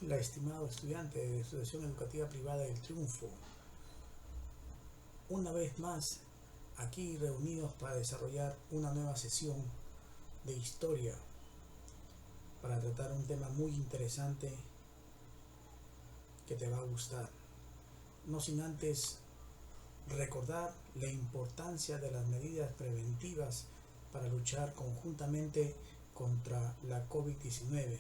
Hola, estimado estudiante de Institución Educativa Privada del Triunfo. Una vez más, aquí reunidos para desarrollar una nueva sesión de historia para tratar un tema muy interesante que te va a gustar. No sin antes recordar la importancia de las medidas preventivas para luchar conjuntamente contra la COVID-19,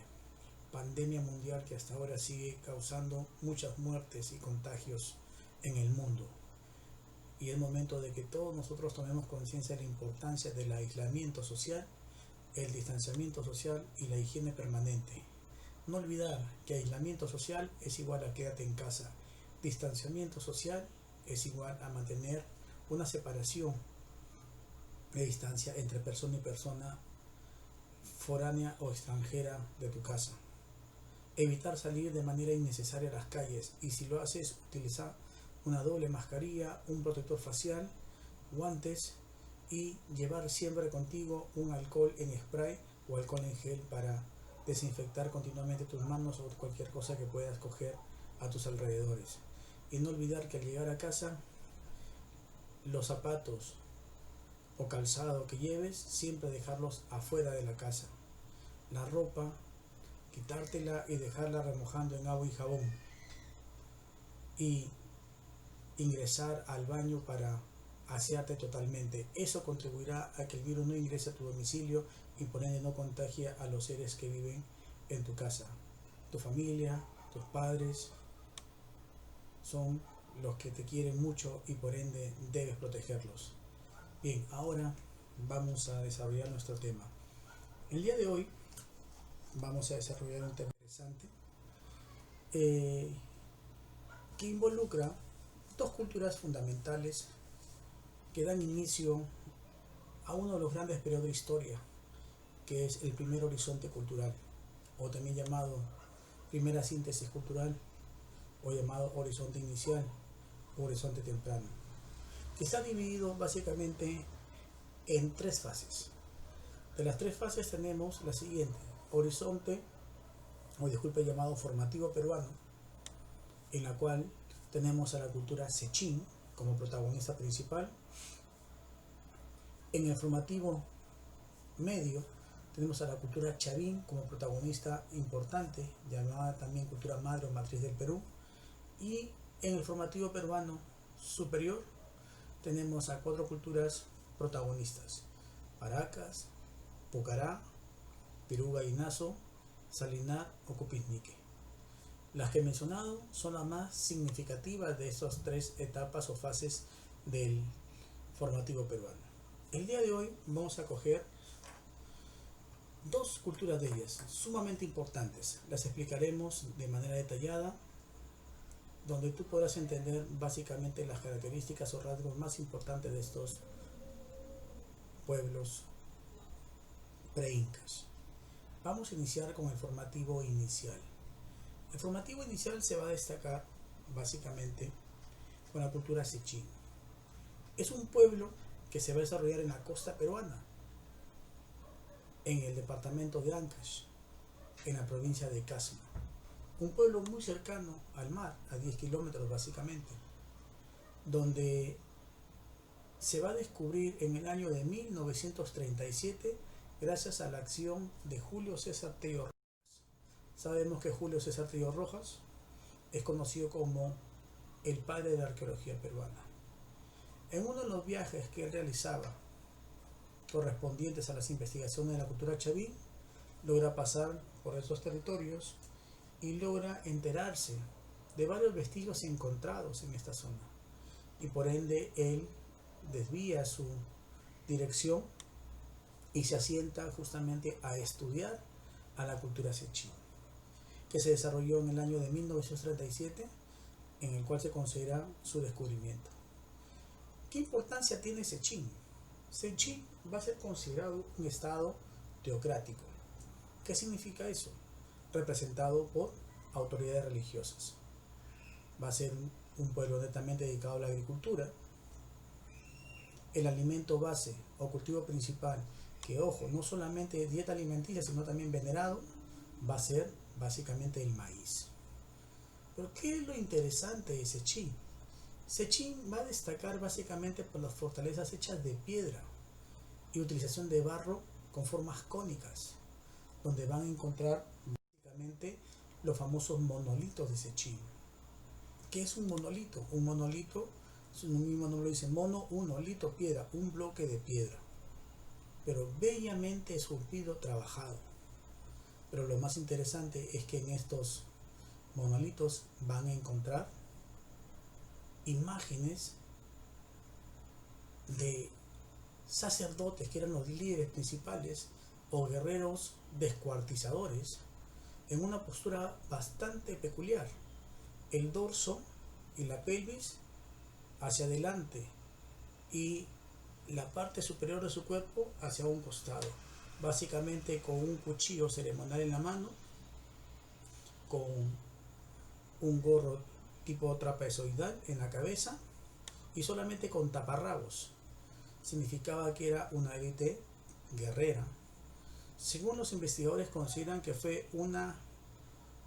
pandemia mundial que hasta ahora sigue causando muchas muertes y contagios en el mundo. Y es momento de que todos nosotros tomemos conciencia de la importancia del aislamiento social, el distanciamiento social y la higiene permanente. No olvidar que aislamiento social es igual a quédate en casa. Distanciamiento social es igual a mantener una separación de distancia entre persona y persona, foránea o extranjera de tu casa. Evitar salir de manera innecesaria a las calles, y si lo haces, utiliza una doble mascarilla, un protector facial, guantes, y llevar siempre contigo un alcohol en spray o alcohol en gel para desinfectar continuamente tus manos o cualquier cosa que puedas coger a tus alrededores. Y no olvidar que al llegar a casa, los zapatos o calzado que lleves, siempre dejarlos afuera de la casa. La ropa, quitártela y dejarla remojando en agua y jabón. Y ingresar al baño para asearte totalmente. Eso contribuirá a que el virus no ingrese a tu domicilio y por ende no contagie a los seres que viven en tu casa. Tu familia, tus padres son los que te quieren mucho y por ende debes protegerlos. Bien, ahora vamos a desarrollar nuestro tema. El día de hoy vamos a desarrollar un tema interesante que involucra dos culturas fundamentales que dan inicio a uno de los grandes periodos de historia, que es el primer horizonte cultural, o también llamado primera síntesis cultural, o llamado horizonte inicial, o horizonte temprano, que está dividido básicamente en tres fases. De las tres fases tenemos la siguiente: horizonte, llamado formativo peruano, en la cual tenemos a la cultura Sechín como protagonista principal. En el formativo medio tenemos a la cultura Chavín como protagonista importante, llamada también cultura madre o matriz del Perú. Y en el formativo peruano superior tenemos a cuatro culturas protagonistas: Paracas, Pucará, Pirú Gallinazo, Salinar o Cupiznique. Las que he mencionado son las más significativas de estas tres etapas o fases del formativo peruano. El día de hoy vamos a coger dos culturas de ellas, sumamente importantes. Las explicaremos de manera detallada, donde tú podrás entender básicamente las características o rasgos más importantes de estos pueblos pre-incas. Vamos a iniciar con el formativo inicial. El formativo inicial se va a destacar básicamente con la cultura Sechín. Es un pueblo que se va a desarrollar en la costa peruana, en el departamento de Ancash, en la provincia de Casma. Un pueblo muy cercano al mar, a 10 kilómetros básicamente, donde se va a descubrir en el año de 1937 gracias a la acción de Julio César Tello Rojas. Sabemos que Julio César Tello Rojas es conocido como el padre de la arqueología peruana. En uno de los viajes que él realizaba correspondientes a las investigaciones de la cultura chavín, logra pasar por esos territorios y logra enterarse de varios vestigios encontrados en esta zona, y por ende él desvía su dirección y se asienta justamente a estudiar a la cultura Sechín, que se desarrolló en el año de 1937, en el cual se considera su descubrimiento. ¿Qué importancia tiene Sechín? Sechín va a ser considerado un estado teocrático. ¿Qué significa eso? Representado por autoridades religiosas. Va a ser un pueblo netamente dedicado a la agricultura. El alimento base o cultivo principal, que ojo, no solamente es dieta alimenticia, sino también venerado, va a ser básicamente el maíz. Pero ¿qué es lo interesante de Sechín? Sechín va a destacar básicamente por las fortalezas hechas de piedra y utilización de barro con formas cónicas, donde van a encontrar básicamente los famosos monolitos de Sechín. ¿Qué es un monolito? Un monolito, su mismo nombre lo dice, mono, uno, lito, piedra, un bloque de piedra, pero bellamente esculpido, trabajado. Pero lo más interesante es que en estos monolitos van a encontrar imágenes de sacerdotes que eran los líderes principales o guerreros descuartizadores en una postura bastante peculiar. El dorso y la pelvis hacia adelante y la parte superior de su cuerpo hacia un costado, básicamente con un cuchillo ceremonial en la mano, con un gorro tipo trapezoidal en la cabeza y solamente con taparrabos. Significaba que era una élite guerrera. Según los investigadores, consideran que fue una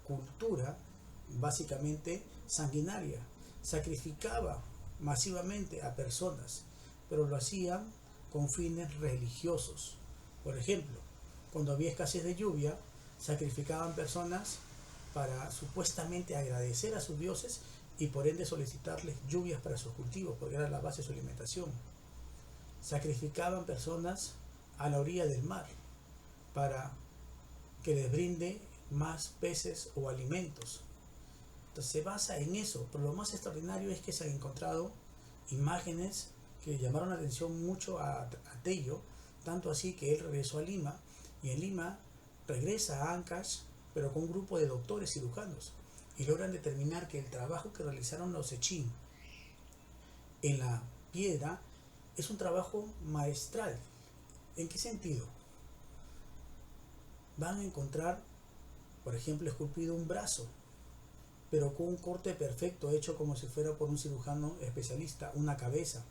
cultura básicamente sanguinaria. Sacrificaba masivamente a personas, pero lo hacían con fines religiosos. Por ejemplo, cuando había escasez de lluvia, sacrificaban personas para supuestamente agradecer a sus dioses y por ende solicitarles lluvias para sus cultivos, porque era la base de su alimentación. Sacrificaban personas a la orilla del mar para que les brinde más peces o alimentos. Entonces se basa en eso, pero lo más extraordinario es que se han encontrado imágenes que llamaron la atención mucho a Tello, tanto así que él regresó a Lima y en Lima regresa a Ancash, pero con un grupo de doctores cirujanos y logran determinar que el trabajo que realizaron los Sechín en la piedra es un trabajo maestral. ¿En qué sentido? Van a encontrar, por ejemplo, esculpido un brazo, pero con un corte perfecto hecho como si fuera por un cirujano especialista, una cabeza.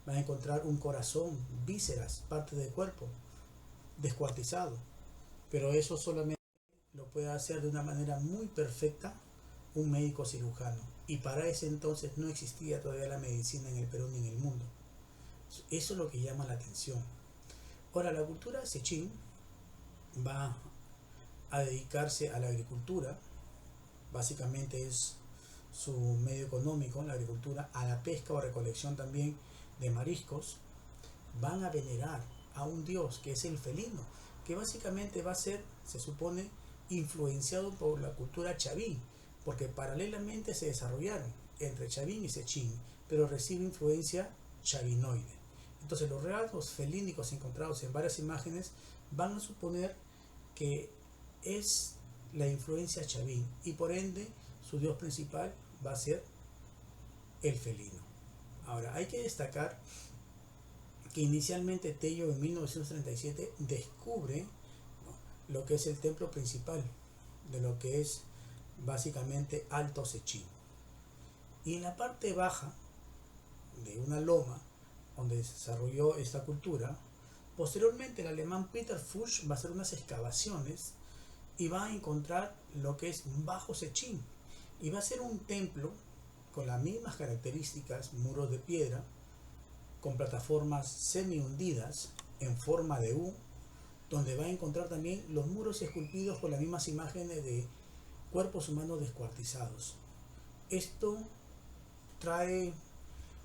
Van a encontrar un corazón, vísceras, parte del cuerpo, descuartizado, pero eso solamente lo puede hacer de una manera muy perfecta un médico cirujano, y para ese entonces no existía todavía la medicina en el Perú ni en el mundo. Eso es lo que llama la atención. Ahora, la cultura Sechín va a dedicarse a la agricultura, básicamente es su medio económico, la agricultura, a la pesca o recolección también de mariscos. Van a venerar a un dios que es el felino, que básicamente va a ser, se supone, influenciado por la cultura chavín, porque paralelamente se desarrollaron entre Chavín y Sechín, pero recibe influencia chavinoide. Entonces los rasgos felínicos encontrados en varias imágenes van a suponer que es la influencia chavín y por ende su dios principal va a ser el felino. Ahora hay que destacar que inicialmente Tello en 1937 descubre, ¿no?, lo que es el templo principal de lo que es básicamente Alto Sechín, y en la parte baja de una loma donde se desarrolló esta cultura, posteriormente el alemán Peter Fuchs va a hacer unas excavaciones y va a encontrar lo que es Bajo Sechín, y va a ser un templo con las mismas características, muros de piedra, con plataformas semi hundidas en forma de U, donde va a encontrar también los muros esculpidos con las mismas imágenes de cuerpos humanos descuartizados. Esto trae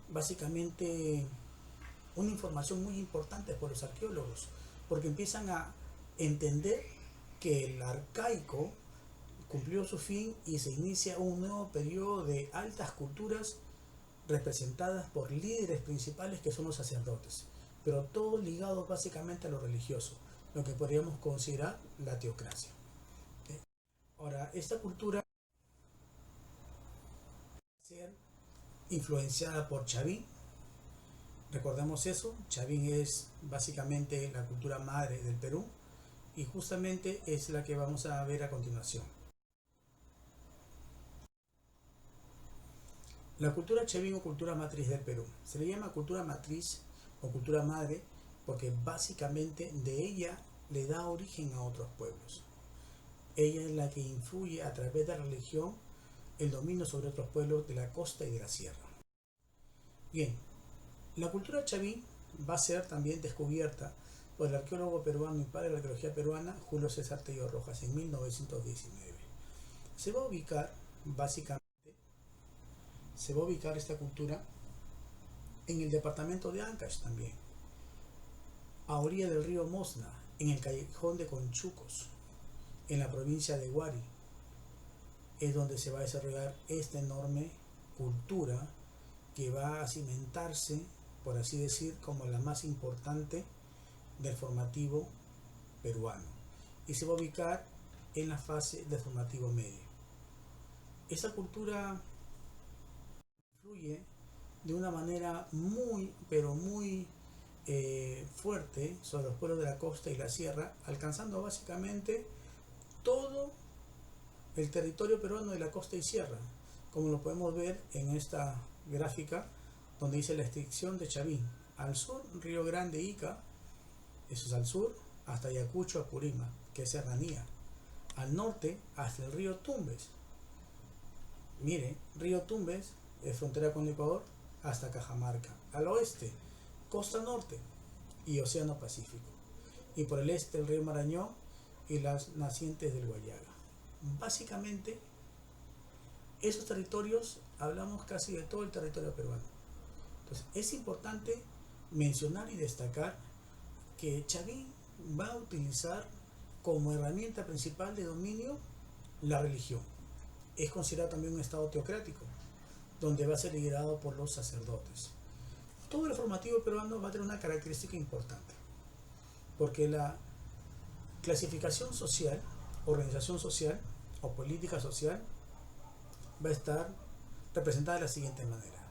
básicamente una información muy importante por los arqueólogos, porque empiezan a entender que el arcaico cumplió su fin y se inicia un nuevo periodo de altas culturas representadas por líderes principales que son los sacerdotes, pero todo ligado básicamente a lo religioso, lo que podríamos considerar la teocracia. Ahora, esta cultura va a ser influenciada por Chavín. Recordemos eso, Chavín es básicamente la cultura madre del Perú y justamente es la que vamos a ver a continuación. La cultura Chavín o cultura matriz del Perú se le llama cultura matriz o cultura madre porque básicamente de ella le da origen a otros pueblos. Ella es la que influye a través de la religión el dominio sobre otros pueblos de la costa y de la sierra. Bien, la cultura chavín va a ser también descubierta por el arqueólogo peruano y padre de la arqueología peruana Julio César Tello Rojas en 1919. Se va a ubicar básicamente, esta cultura en el departamento de Ancash también, a orilla del río Mosna, en el callejón de Conchucos, en la provincia de Huari, es donde se va a desarrollar esta enorme cultura que va a cimentarse, por así decir, como la más importante del formativo peruano, y se va a ubicar en la fase del formativo medio. Esa cultura influye de una manera muy, pero muy fuerte sobre los pueblos de la costa y la sierra, alcanzando básicamente todo el territorio peruano de la costa y sierra, como lo podemos ver en esta gráfica donde dice la extinción de Chavín. Al sur, Río Grande, Ica, eso es al sur, hasta Ayacucho, Apurima, que es serranía. Al norte, hasta el río Tumbes. Mire, río Tumbes, frontera con el Ecuador, hasta Cajamarca. Al oeste, costa norte y Océano Pacífico. Y por el este, el río Marañón y las nacientes del Guallaga. Básicamente, esos territorios, hablamos casi de todo el territorio peruano. Entonces, es importante mencionar y destacar que Chavín va a utilizar como herramienta principal de dominio la religión. Es considerado también un estado teocrático, donde va a ser liderado por los sacerdotes. Todo el formativo peruano va a tener una característica importante, porque la clasificación social, organización social o política social va a estar representada de la siguiente manera.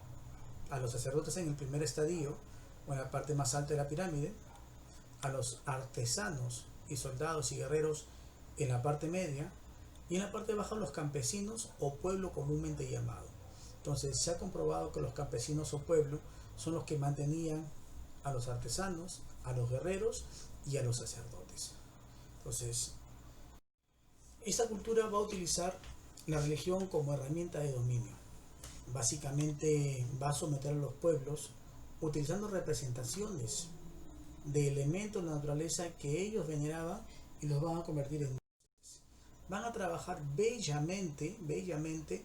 A los sacerdotes en el primer estadio, o en la parte más alta de la pirámide, a los artesanos y soldados y guerreros en la parte media, y en la parte baja los campesinos o pueblo comúnmente llamado. Entonces se ha comprobado que los campesinos o pueblo son los que mantenían a los artesanos, a los guerreros y a los sacerdotes. Entonces, esta cultura va a utilizar la religión como herramienta de dominio. Básicamente va a someter a los pueblos utilizando representaciones de elementos de la naturaleza que ellos veneraban y los van a convertir en dioses. Van a trabajar bellamente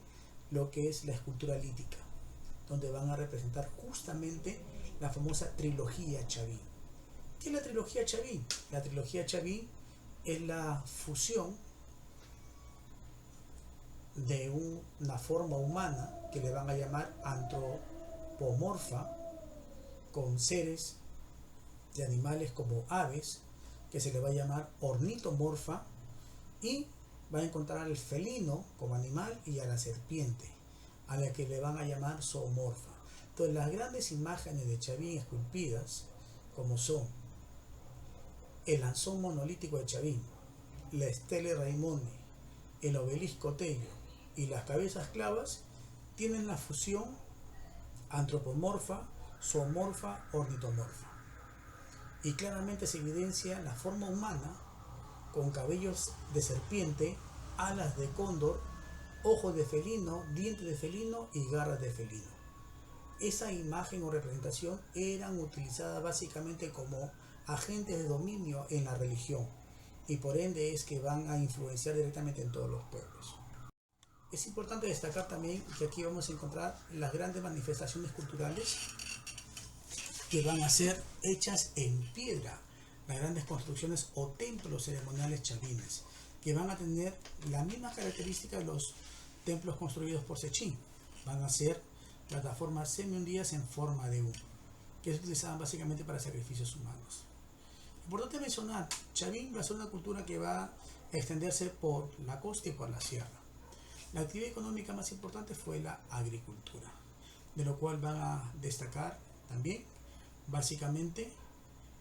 lo que es la escultura lítica, donde van a representar justamente la famosa trilogía Chavín. ¿Qué es la trilogía Chavín? La trilogía Chavín es la fusión de una forma humana que le van a llamar antropomorfa con seres de animales como aves, que se le va a llamar ornitomorfa, y va a encontrar al felino como animal y a la serpiente, a la que le van a llamar zoomorfa. Entonces las grandes imágenes de Chavín esculpidas, como son el lanzón monolítico de Chavín, la estela Raimondi, el obelisco Tello y las cabezas clavas, tienen la fusión antropomorfa, zoomorfa, ornitomorfa. Y claramente se evidencia la forma humana con cabellos de serpiente, alas de cóndor, ojos de felino, dientes de felino y garras de felino. Esa imagen o representación eran utilizadas básicamente como agentes de dominio en la religión, y por ende es que van a influenciar directamente en todos los pueblos. Es importante destacar también que aquí vamos a encontrar las grandes manifestaciones culturales que van a ser hechas en piedra, las grandes construcciones o templos ceremoniales chavines, que van a tener la misma característica de los templos construidos por Sechín. Van a ser plataformas semi-hundidas en forma de U, que se utilizaban básicamente para sacrificios humanos. Importante mencionar, Chavín va a ser una cultura que va a extenderse por la costa y por la sierra. La actividad económica más importante fue la agricultura, de lo cual van a destacar también básicamente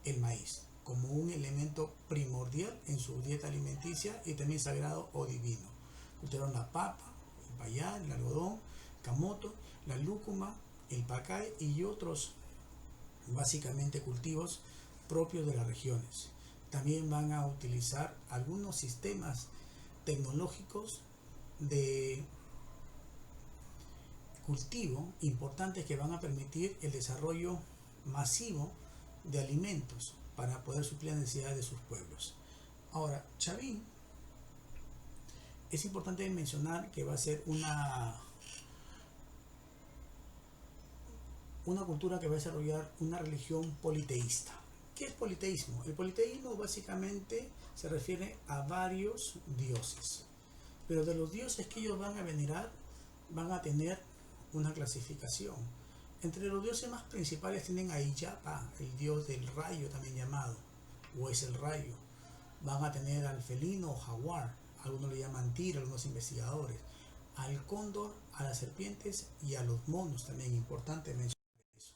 el maíz como un elemento primordial en su dieta alimenticia y también sagrado o divino. Cultivaron la papa, el payán, el algodón, camoto, la lúcuma, el pacay y otros básicamente cultivos propios de las regiones. También van a utilizar algunos sistemas tecnológicos de cultivo importantes que van a permitir el desarrollo masivo de alimentos para poder suplir las necesidades de sus pueblos. Ahora, Chavín, es importante mencionar que va a ser una cultura que va a desarrollar una religión politeísta. ¿Qué es politeísmo? El politeísmo básicamente se refiere a varios dioses, pero de los dioses que ellos van a venerar van a tener una clasificación. Entre los dioses más principales tienen a Illapa, el dios del rayo también llamado, o es el rayo. Van a tener al felino o jaguar, algunos le llaman tigre, algunos investigadores, al cóndor, a las serpientes y a los monos, también importante mencionar eso.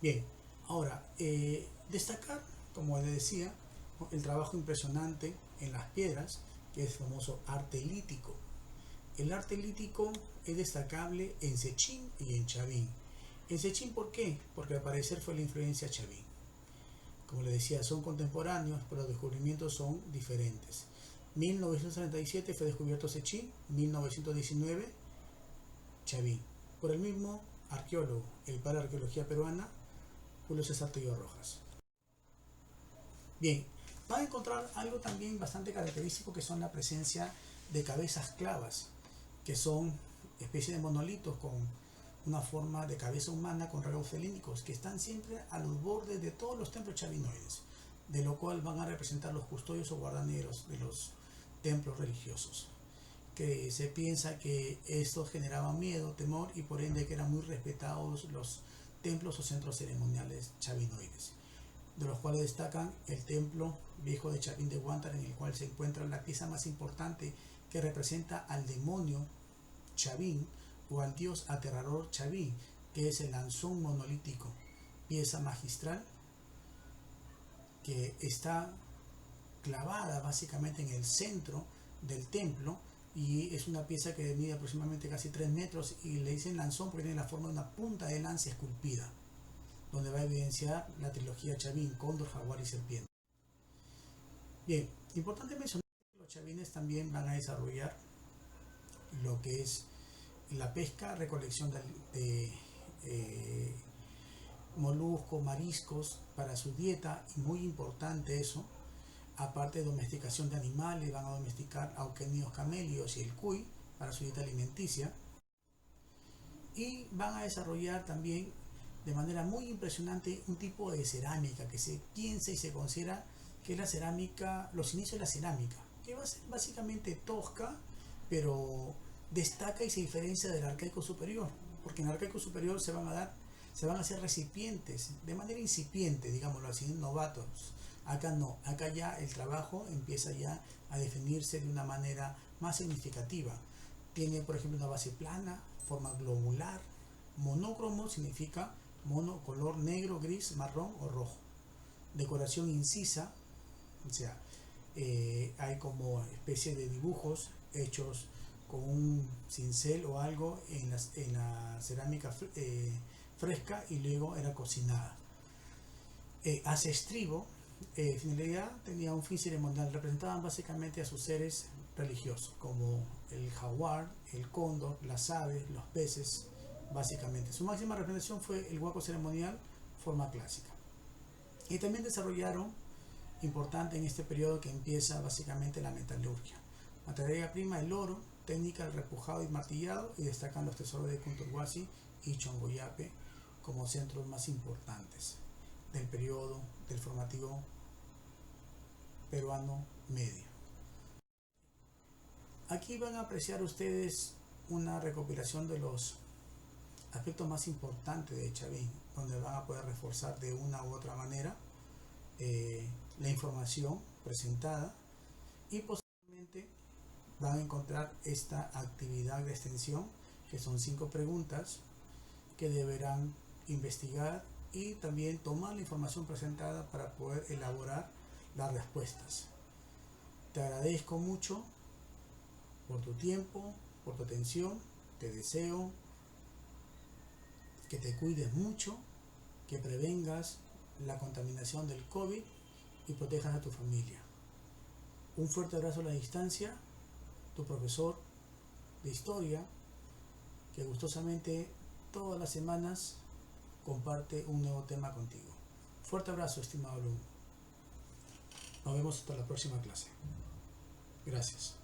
Bien, ahora, destacar, como les decía, el trabajo impresionante en las piedras, que es el famoso arte lítico. El arte lítico es destacable en Sechín y en Chavín. En Sechín, ¿por qué? Porque al parecer fue la influencia Chavín. Como les decía, son contemporáneos, pero los descubrimientos son diferentes. 1937 fue descubierto Sechín, 1919 Chavín, por el mismo arqueólogo, el padre de arqueología peruana, Julio César Tello Rojas. Bien, van a encontrar algo también bastante característico, que son la presencia de cabezas clavas, que son especies de monolitos con una forma de cabeza humana con rasgos felínicos, que están siempre a los bordes de todos los templos chavinoides, de lo cual van a representar los custodios o guardaneros de los templos religiosos, que se piensa que estos generaban miedo, temor, y por ende que eran muy respetados los templos o centros ceremoniales chavinoides, de los cuales destacan el templo viejo de Chavín de Huántar, en el cual se encuentra la pieza más importante que representa al demonio Chavín o al dios aterrador Chavín, que es el lanzón monolítico, pieza magistral que está clavada básicamente en el centro del templo, y es una pieza que mide aproximadamente casi 3 metros, y le dicen lanzón porque tiene la forma de una punta de lanza esculpida, donde va a evidenciar la trilogía Chavín, cóndor, jaguar y serpiente. Bien, importante mencionar que los chavines también van a desarrollar lo que es la pesca, recolección de moluscos, mariscos para su dieta, y muy importante eso. Aparte de domesticación de animales, van a domesticar auquenios camelios y el cuy para su dieta alimenticia, y van a desarrollar también de manera muy impresionante un tipo de cerámica que se piensa y se considera que es la cerámica, los inicios de la cerámica, que va a ser básicamente tosca, pero destaca y se diferencia del arcaico superior, porque en el arcaico superior se van a hacer recipientes de manera incipiente, digámoslo así, novatos. Acá no, acá ya el trabajo empieza ya a definirse de una manera más significativa. Tiene, por ejemplo, una base plana, forma globular, monócromo significa mono, color negro, gris, marrón o rojo. Decoración incisa, o sea, hay como especie de dibujos hechos con un cincel o algo en la cerámica fresca, y luego era cocinada. Hace estribo, finalidad, tenía un fin ceremonial, representaban básicamente a sus seres religiosos, como el jaguar, el cóndor, las aves, los peces, básicamente. Su máxima representación fue el huaco ceremonial, forma clásica. Y también desarrollaron, importante en este periodo que empieza básicamente la metalurgia. Materia prima, el oro, técnica del repujado y martillado, y destacan los tesoros de Cunturhuasi y Chongoyape como centros más importantes del periodo del formativo peruano medio. Aquí van a apreciar ustedes una recopilación de los aspectos más importantes de Chavín, donde van a poder reforzar de una u otra manera la información presentada, y posteriormente van a encontrar esta actividad de extensión, que son 5 preguntas que deberán investigar y también tomar la información presentada para poder elaborar las respuestas. Te agradezco mucho por tu tiempo, por tu atención. Te deseo que te cuides mucho, que prevengas la contaminación del COVID y protejas a tu familia. Un fuerte abrazo a la distancia, tu profesor de historia, que gustosamente todas las semanas comparte un nuevo tema contigo. Fuerte abrazo, estimado alumno. Nos vemos hasta la próxima clase. Gracias.